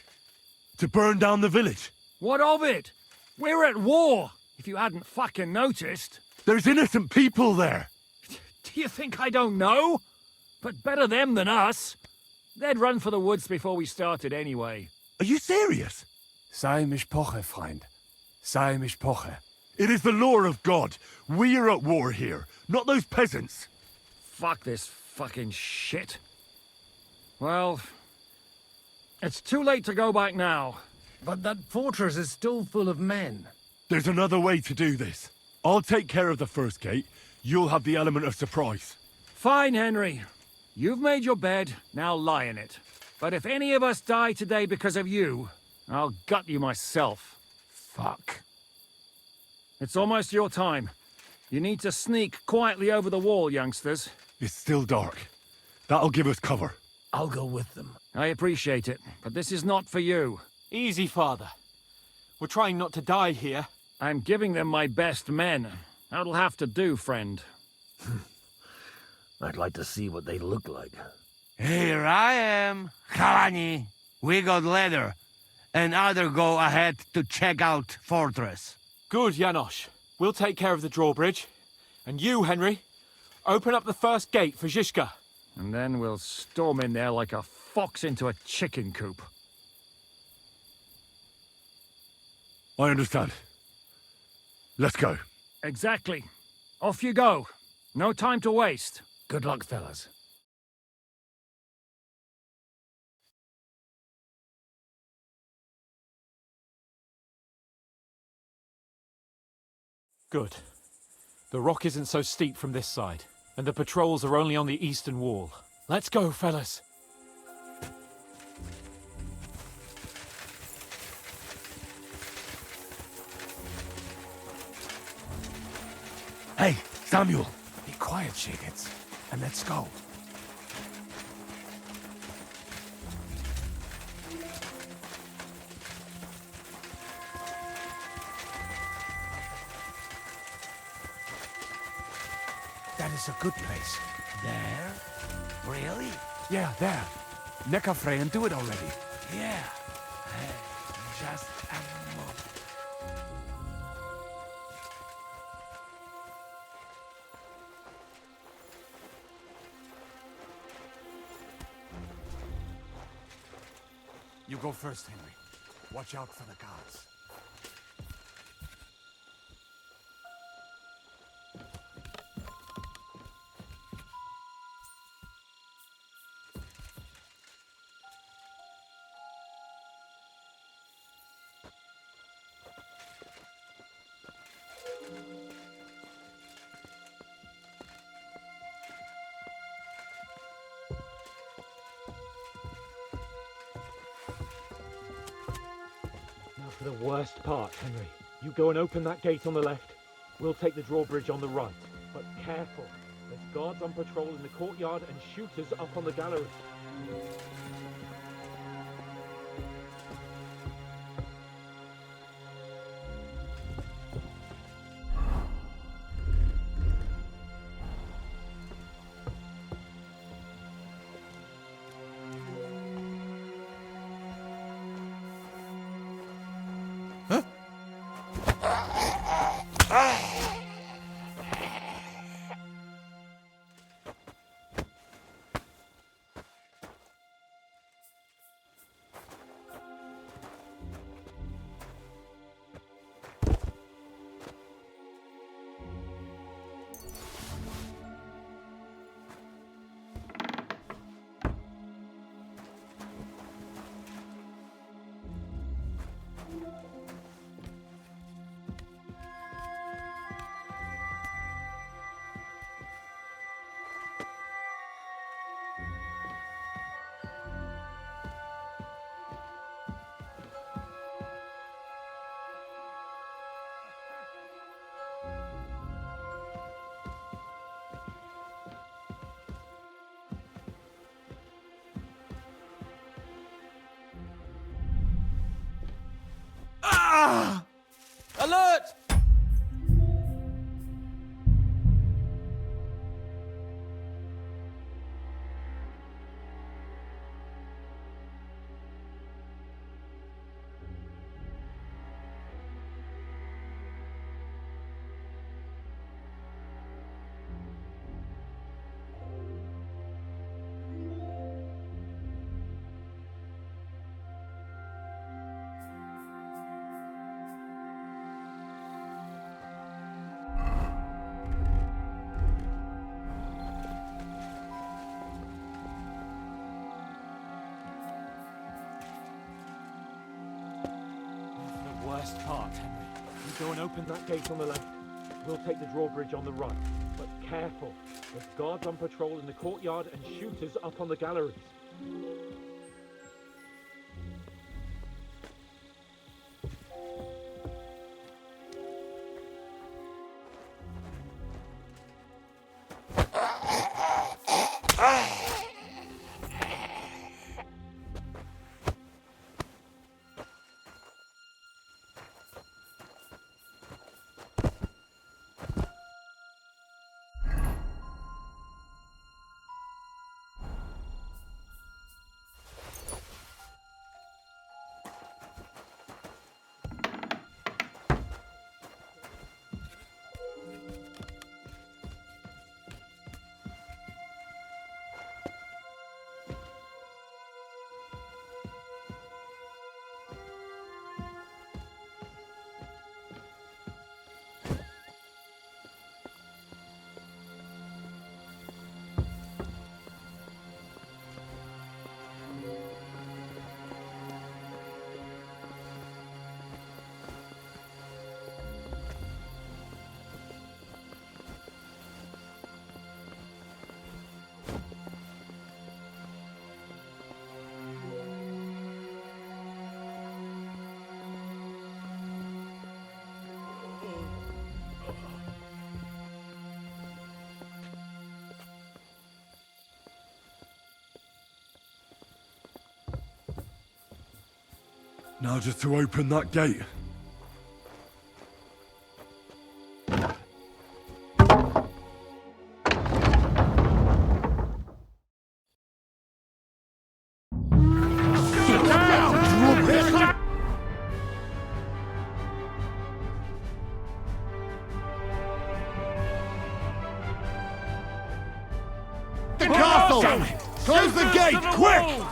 To burn down the village? What of it? We're at war, if you hadn't fucking noticed. There's innocent people there. Do you think I don't know? But better them than us. They'd run for the woods before we started anyway. Are you serious? Sei mich poche, Freund. Sei mich poche. It is the law of God. We are at war here, not those peasants. Fuck this fucking shit. Well, it's too late to go back now. But that fortress is still full of men. There's another way to do this. I'll take care of the first gate. You'll have the element of surprise. Fine, Henry. You've made your bed, now lie in it. But if any of us die today because of you, I'll gut you myself. Fuck. It's almost your time. You need to sneak quietly over the wall, youngsters. It's still dark. That'll give us cover. I'll go with them. I appreciate it, but this is not for you. Easy, Father. We're trying not to die here. I'm giving them my best men. That'll have to do, friend. I'd like to see what they look like. Here I am, Kalani. We got leather, and other go ahead to check out fortress. Good, Janosch. We'll take care of the drawbridge. And you, Henry, open up the first gate for Zizka. And then we'll storm in there like a fox into a chicken coop. I understand. Let's go. Exactly. Off you go. No time to waste. Good luck, fellas. Good. The rock isn't so steep from this side, and the patrols are only on the eastern wall. Let's go, fellas. Hey, Samuel. Be quiet, Shakets, and let's go. That is a good place. There? Really? Yeah, there. Neckarfrey and do it already. Yeah. Hey, just a moment. You go first, Henry. Watch out for the guards. Now for the worst part, Henry. You go and open that gate on the left. We'll take the drawbridge on the right. But careful. There's guards on patrol in the courtyard and shooters up on the gallery. Alert! Worst part, Henry. You go and open that gate on the left. We'll take the drawbridge on the right. But careful. There's guards on patrol in the courtyard and shooters up on the galleries. Now just to open that gate. The castle! Close the gate, quick!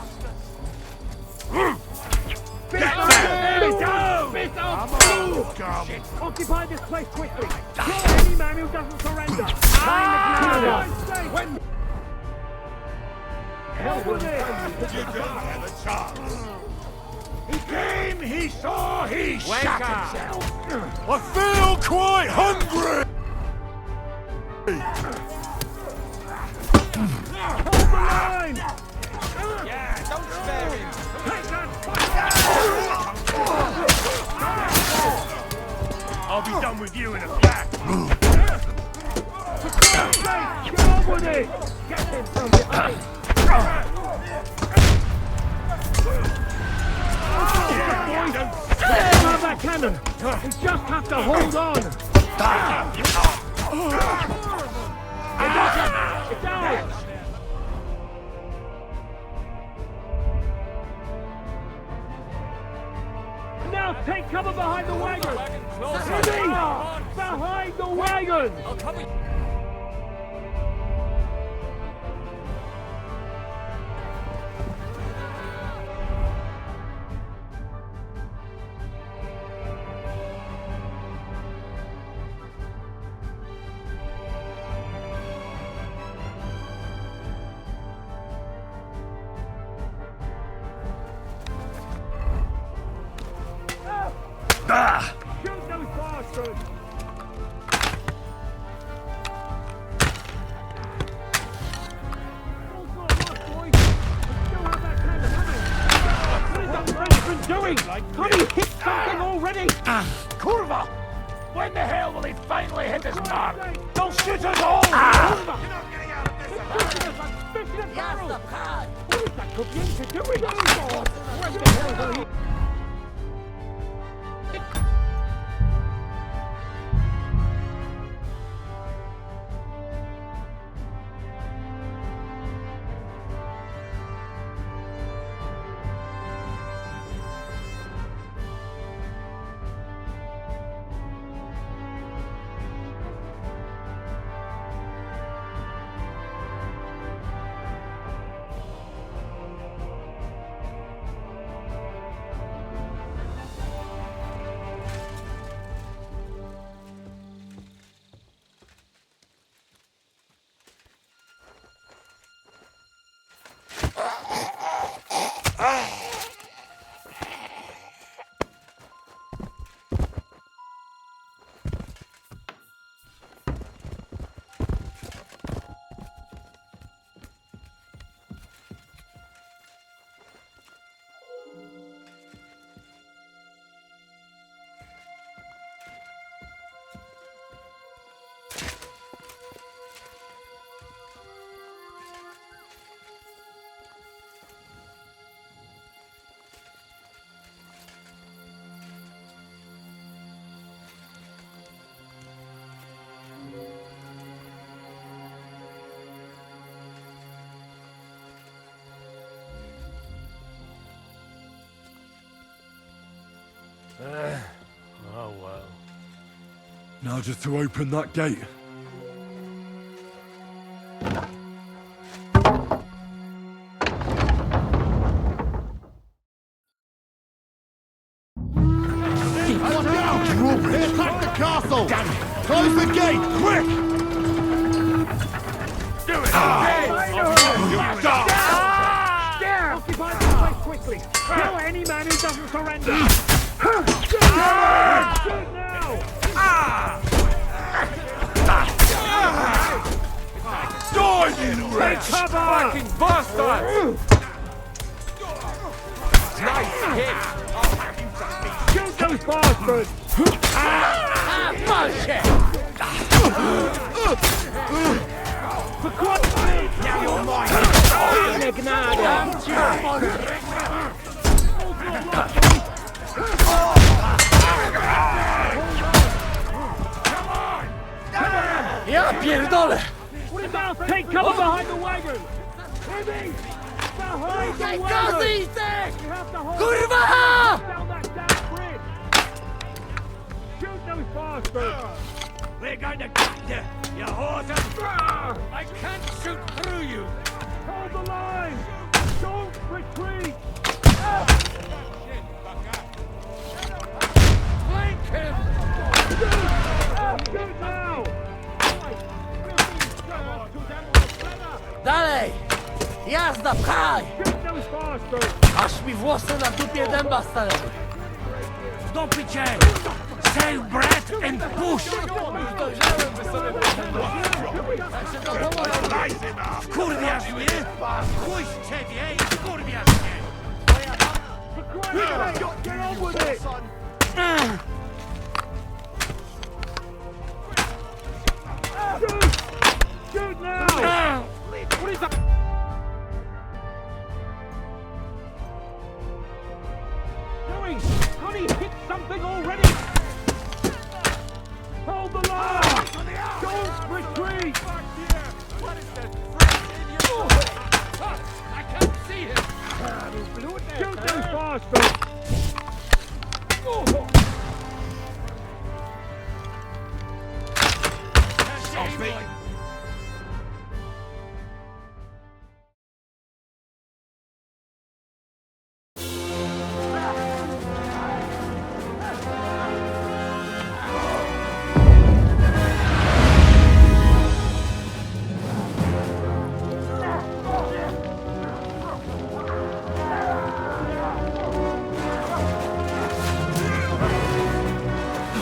Occupy this place quickly! Kill any man who doesn't surrender! When... You don't have a chance! He came, he saw, he shot himself! I feel quite hungry! Hold the line! Yeah, don't spare him! Take that! I'll be done with you in a flash! Get on with it! Get him from behind! Let him have that cannon! We just have to hold on! It's ours! Now take cover behind the wagon! Behind the wagon! Shoot those bastards! Doing? Have he hit something already? Kurva! When the hell will he finally hit his mark? Don't shoot us all! You're not getting out of this! What is that cooking to do with those? Where the hell are he? Oh well. Now just to open that gate. Attack the castle! Close the gate, quick! Do it! You die! There! Occupy this place quickly! Kill any man who doesn't surrender! Shoot now! Die, you Take cover! Fucking bastard! Nice hit! Shoot those bastards! Bullshit! For God's sake! Now you're mine! Ja pierdolę! Take cover behind the wagon! Behind the wagon! Kurwa! Down that damn bridge! Shoot those bastards! We're going to get you, you horses! I can't shoot through you! Hold the line! Don't retreat! Flank him! Shoot now! Dalej! Jazda, pchaj! Shoot those bastards! Aż mi włosy na dupie dęba stanęły. Dopicie! Save breath and push! Wkurwiasz mnie? Chuj z ciebie i wkurwiasz mnie! Get on with it! Shoot now! What is that? Doing? Can't he hit something already? Hold the line! Don't retreat! What is that friend in your way? I can't see him! Shoot those bastards! Off me!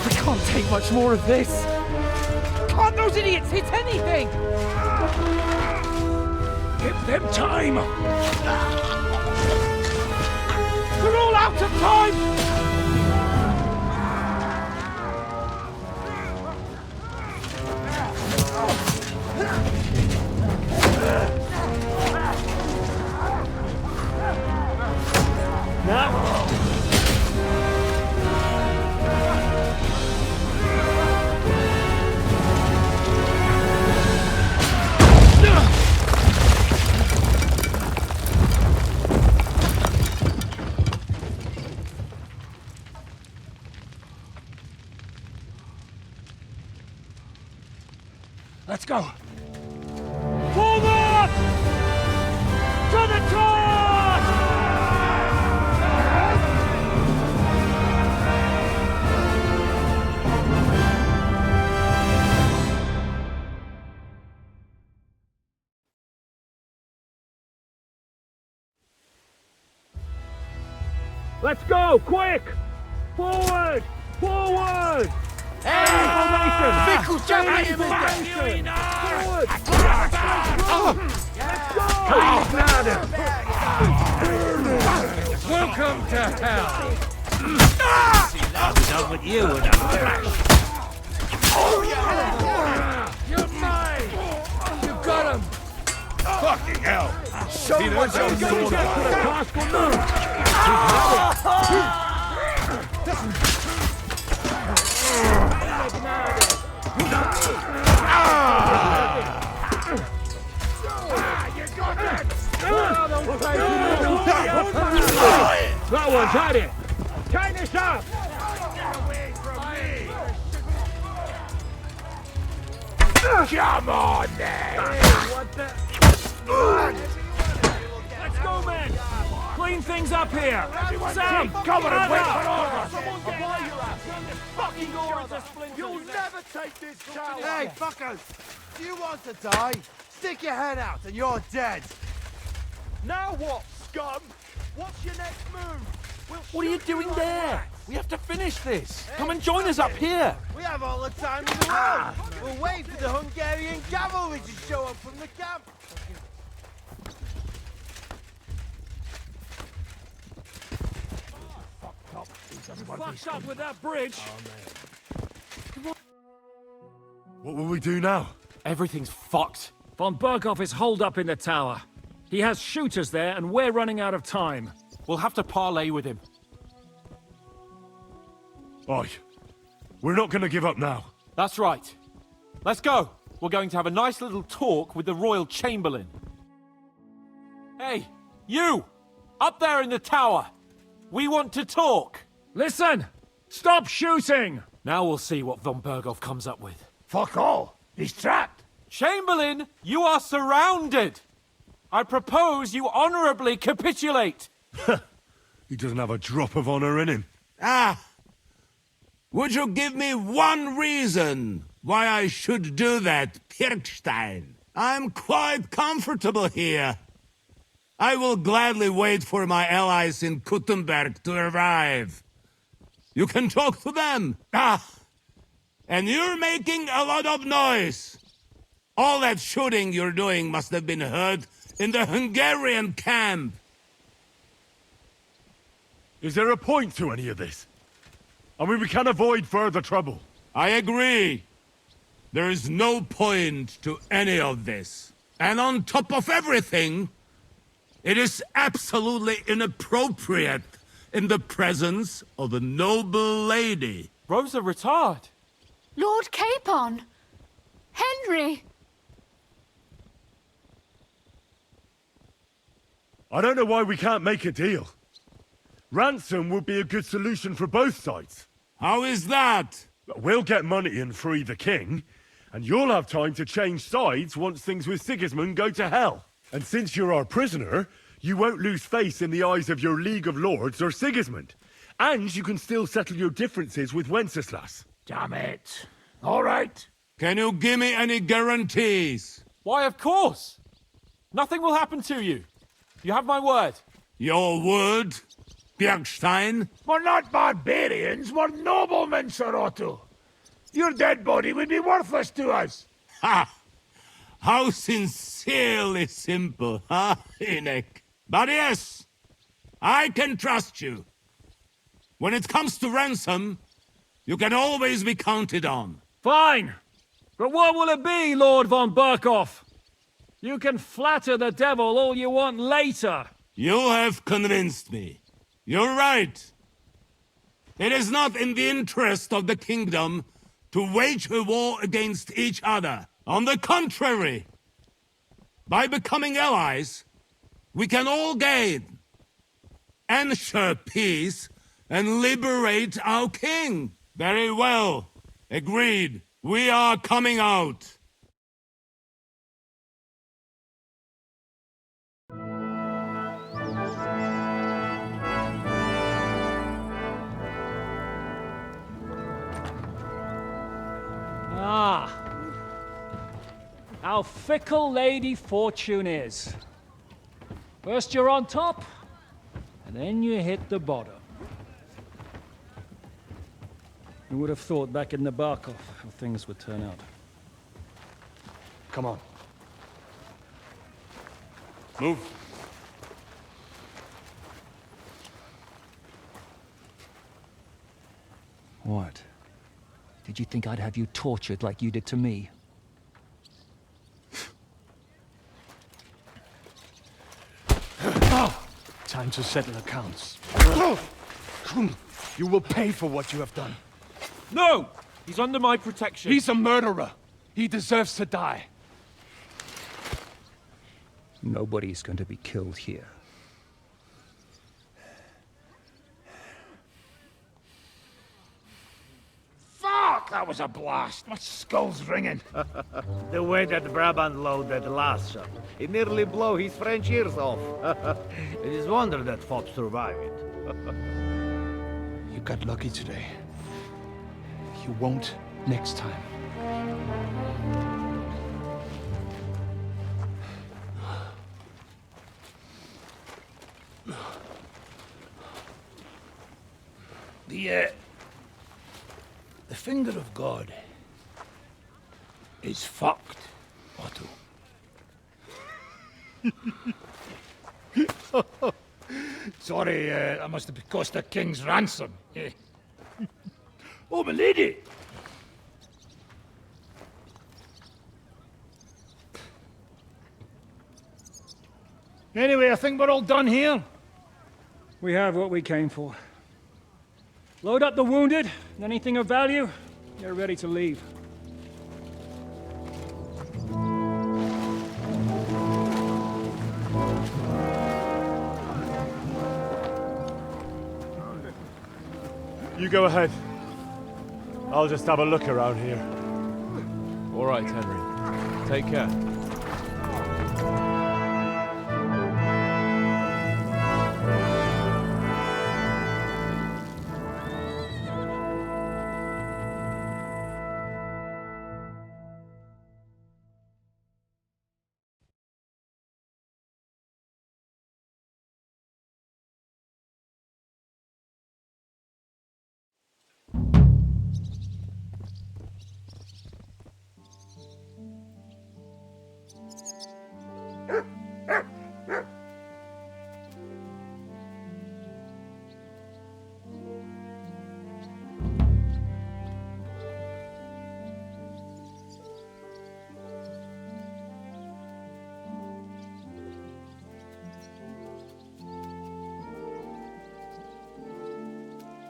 We can't take much more of this. Can't those idiots hit anything? Give them time! We're all out of time! Let's go! Forward! To the charge! Let's go, quick! Forward! Forward! Wykuczamy je Welcome to hell! Done with you in a flash! You're mine! You got him! Fucking hell! Show See, what that's you're how going to That one's had it! Tie this up! Come on, then! What the? Let's go, men! Clean things up here! Sam, cover and wait for orders! You'll never take this challenge! Hey, fuckers! Do you want to die? Stick your head out and you're dead! Now what, scum? What's your next move? What are you doing there? We have to finish this. Come and join us up here. We have all the time in the world! We'll wait for the Hungarian cavalry to show up from the camp! Fucked up with that bridge! What will we do now? Everything's fucked. Von Berghoff is holed up in the tower. He has shooters there, and we're running out of time. We'll have to parley with him. Oi, we're not gonna give up now. That's right. Let's go. we're going to have a nice little talk with the Royal Chamberlain. Hey, you! Up there in the tower! We want to talk! Listen! Stop shooting! Now we'll see what von Berghoff comes up with. Fuck all! He's trapped! Chamberlain, you are surrounded! I propose you honorably capitulate! He doesn't have a drop of honor in him. Ah! Would you give me one reason why I should do that, Pirkstein? I'm quite comfortable here. I will gladly wait for my allies in Kuttenberg to arrive. You can talk to them. Ah! And you're making a lot of noise. All that shooting you're doing must have been heard in the Hungarian camp. Is there a point to any of this? I mean, we can avoid further trouble. I agree. There is no point to any of this. And on top of everything, it is absolutely inappropriate in the presence of a noble lady. Rosa Retard. Lord Capon! Henry! I don't know why we can't make a deal. Ransom would be a good solution for both sides. How is that? We'll get money and free the king, and you'll have time to change sides once things with Sigismund go to hell. And since you're our prisoner, you won't lose face in the eyes of your League of Lords or Sigismund. And you can still settle your differences with Wenceslas. Damn it. All right. Can you give me any guarantees? Why, of course! Nothing will happen to you. You have my word. Your word, Bjergstein? We're not barbarians, we're noblemen, Sir Otto. Your dead body would be worthless to us. Ha! How sincerely simple, huh, Enoch? But yes, I can trust you. When it comes to ransom, you can always be counted on. Fine! But what will it be, Lord von Berkhoff? You can flatter the devil all you want later. You have convinced me. You're right. It is not in the interest of the kingdom to wage a war against each other. On the contrary, by becoming allies, we can all gain, ensure peace, and liberate our king. Very well. Agreed. We are coming out. Ah. How fickle Lady Fortune is. First you're on top, and then you hit the bottom. Who would have thought back in the Barkov how things would turn out? Come on. Move. What? Did you think I'd have you tortured like you did to me? Time to settle accounts. You will pay for what you have done. No! He's under my protection. He's a murderer. He deserves to die. Nobody's going to be killed here. Fuck! That was a blast. My skull's ringing. The way that Brabant loaded Lassa, it nearly blow his French ears off. It is wonder that fops survive it. You got lucky today. You won't next time. The finger of God is fucked, Otto. Sorry, that must have cost the king's ransom. Oh, my lady! Anyway, I think we're all done here. We have what we came for. Load up the wounded, and anything of value, you're ready to leave. You go ahead. I'll just have a look around here. All right, Henry. Take care.